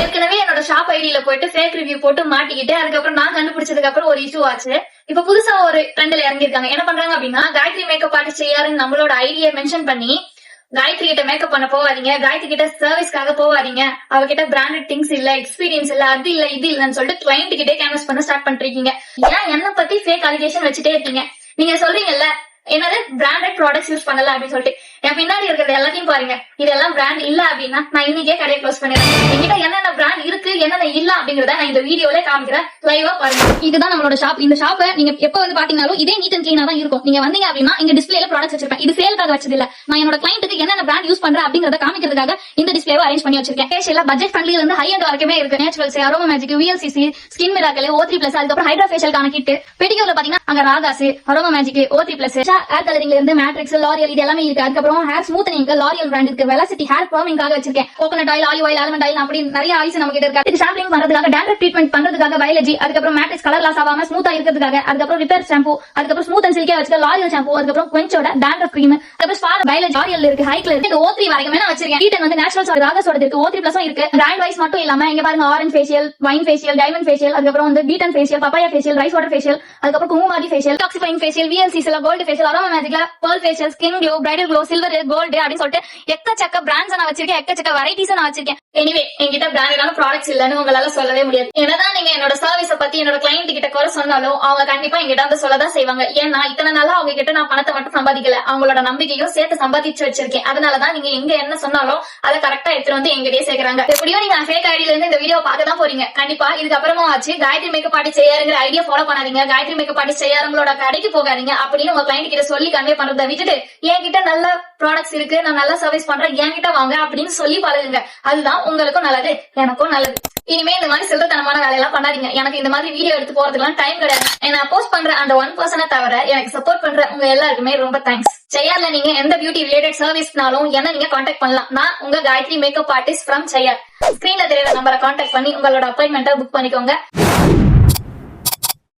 ஏற்கனவே என்னோட ஷாப் ஐடியில போயிட்டு ஃபேக் ரிவ்யூ போட்டு மாட்டிக்கிட்டு அதுக்கப்புறம் நான் கண்டுபிடிச்சதுக்கு அப்புறம் ஒரு இஷ்யூ ஆச்சு. இப்ப புதுசா ஒரு ட்ரெண்ட்ல இறங்கிருக்காங்க. என்ன பண்றாங்க அப்படின்னா, காயத்ரி மேக்கப் ஆர்டிஸ்ட் செய்யாருன்னு நம்மளோட ஐடியை மென்ஷன் பண்ணி காயத்ரி கிட்ட மேக்கப் பண்ண போவாதீங்க, காயத்ரி கிட்ட சர்வீஸ்க்காக போவாதீங்க, அவகிட்ட பிராண்டட் திங்ஸ் இல்ல, எக்ஸ்பீரியன்ஸ் இல்ல, அது இல்ல இது இல்லன்னு சொல்லிட்டு கிளைண்ட் கிட்டே கேன்வஸ் பண்ண ஸ்டார்ட் பண்றீங்க. ஏன் என்ன பத்தி ஃபேக் அலிகேஷன் வச்சுட்டே இருக்கீங்க? நீங்க சொல்றீங்கல்ல என்னது பிராண்டட் ப்ராடக்ட்ஸ் யூஸ் பண்ணல அப்படின்னு சொல்லிட்டு, என் பின்னாடி இருக்கிறது எல்லாத்தையும் பாருங்க. இதெல்லாம் பிராண்ட் இல்ல அப்படின்னா நான் இன்னைக்கே கடையை க்ளோஸ் பண்ணிடுறேன். என்கிட்ட என்னென்ன பிராண்ட் இருக்கு என்னென்ன இல்ல அப்படிங்கறத நான் இந்த வீடியோல காமிக்கிறேன். லைவா பாருங்க. இதுதான் நம்மளோட ஷாப். இந்த ஷாப்பை நீங்க எப்ப வந்து பாத்தீங்கன்னாலும் இதே நீட் அண்ட் கிளீனா தான் இருக்கும். நீங்க வந்தீங்க அப்படின்னா இங்க டிஸ்பிளேல ப்ராடக்ட்ஸ் வச்சிருப்பேன். இது சேலுக்காக வச்சது இல்ல, நான் என்னோட கிளைண்ட்டுக்கு என்னென்ன பிராண்ட் யூஸ் பண்றேன் அப்படிங்கறத காமிக்கிறதுக்காக இந்த டிஸ்பிளேவை அரேஞ்ச் பண்ணி வச்சிருக்கேன். ஃபேஷியல்ல பட்ஜெட் ஃப்ரெண்ட்லில இருந்து ஹை எண்ட் வரைக்குமே இருக்கு. Naturals, aroma magic, VLCC, skin miracle, O3+, அதுக்கப்புறம் ஹைட்ரா ஃபேஷியல்கான கிட். பெடிக்யூர்ல பாத்தீங்கன்னா அங்க Raagas, aroma magic, O3+, hair கலரிங்ல இருந்து மேட்ரிக்ஸ், லாரியல் இது எல்லாமே இருக்கு. அதுக்கப்புறம் ஹேர் ஸ்மூத்தனிங் லாரியல் பிராண்ட் இருக்கு. வெலாசிட்டி ஹேர் ஃபார்மிங்காக வச்சிருக்கேன். Coconut oil, olive oil, almond oil அப்படி நிறைய ஆயில்ஸ் நம்ம கிட்ட இருக்கு. இது சாம்பிளிங் பண்றதுக்காக, டேண்ட்ரஃப் ட்ரீட்மெண்ட் பண்றதுக்காக பயாலஜி, அதுக்கப்புறம் மேட்ரிக்ஸ் கலர் லாஸ் ஆகாம ஸ்மூத்தா இருக்கிறதுக்காக, அதுக்கப்புறம் ரிப்பேர் ஷாம்பு, அதுக்கப்புறம் ஸ்மூத் அண்ட் சில்கியா வச்சுக்க லாரியல் ஷாம்பு, அதுக்கப்புறம் குவென்ச்சோட டேண்ட்ரஃப் கிரீம், அதுக்கப்புறம் ஸ்பார் பயாலஜி லாரியல் இருக்கு. ஹைக்ல இருக்கு. O3 வரைக்கும் நான் வச்சிருக்கேன். கீட்டன் வந்து நேச்சுரல்ஸ் ராகாஸோட இருக்கு. O3+ இருக்கு. பிராண்ட் வைஸ் மட்டும் இல்லாம இங்க பாருங்க, orange facial, wine facial, diamond facial, அதுக்கப்புறம் வந்து பீட்டன் facial, papaya facial, rice water facial, அதுக்கப்புறம் Kumkumadi facial, detoxifying facial, VLCC gold facial, aroma மேஜிக்ல pearl facial, skin glow, bridal glow, silver, gold அப்படின்னு சொல்லிட்டு எக்கச்சக்க பிராண்ட்ஸ் நான் வச்சிருக்கேன். எக்கச்சக்க வெரைட்டிஸ் நான் வச்சிருக்கேன். எனிவே என்கிட்ட பிராண்டடான ப்ராடக்ட்ஸ் இல்லன்னு உங்களால சொல்லவே முடியாது. என்னதான் நீங்க என்னோட சர்வீஸ பத்தி என்னோட கிளைண்ட் கிட்ட குறை சொன்னாலும் அவங்க கண்டிப்பா என்கிட்ட வந்து சொல்லதான் செய்வாங்க. ஏன்னா இத்தனை நாளா அவங்க கிட்ட நான் பணத்தை மட்டும் சம்பாதிக்கல, அவங்களோட நம்பிக்கையும் சேர்த்து சம்பாதிச்சு வச்சிருக்கேன். அதனாலதான் நீங்க எங்க என்ன சொன்னாலும் அதை கரெக்டா எடுத்துட்டு வந்து எங்கிட்டே சேர்க்கறாங்க. எப்படியோ நீங்க ஃபேக் ஐடியில இருந்து இந்த வீடியோ பார்க்க தான் போறீங்க. கண்டிப்பா இதுக்கப்புறமா ஆச்சு காயத்ரி மேக்கப் ஆர்டிஸ்ட் செய்யாருங்கிற ஐடியா ஃபாலோ பண்ணாதீங்க. காயத்ரி மேக்கப் ஆர்டிஸ்ட் செய்யாருங்களோட கடைக்கு போகாதீங்க அப்படின்னு உங்க கிளைண்ட் கிட்ட சொல்லி கன்வே பண்றதை விட்டுட்டு என்கிட்ட நல்ல ப்ராடக்ட்ஸ் இருக்கு, நான் நல்லா சர்வீஸ் பண்றேன், என்கிட்ட வாங்க அப்படின்னு சொல்லி பழகுங்க. அதுதான் உங்களுக்கும் நல்லது, எனக்கும் நல்லது. இனிமே இந்த மாதிரி சில்லறத்தனமான வேலையெல்லாம் பண்ணாதீங்க. எனக்கு இந்த மாதிரி வீடியோ எடுத்து போறதுக்குலாம் டைம் கிடையாது. நான் போஸ்ட் பண்ற அந்த 1% தவிர எனக்கு சப்போர்ட் பண்ற உங்க எல்லாருக்குமே ரொம்ப தேங்க்ஸ். செய்யார்ல நீங்க எந்த பியூட்டி ரிலேட்டட் சர்வீஸ்னாலும் என்ன நீங்க கான்டாக்ட் பண்ணலாம். நான் உங்க காயத்ரி மேக்கப் ஆர்டிஸ்ட் ஃப்ரம் செய்யார். ஸ்கிரீன்ல தெரியுற நம்பரை கான்டாக்ட் பண்ணி உங்களோட அப்பாயின்மெண்ட்டை புக் பண்ணிக்கோங்க.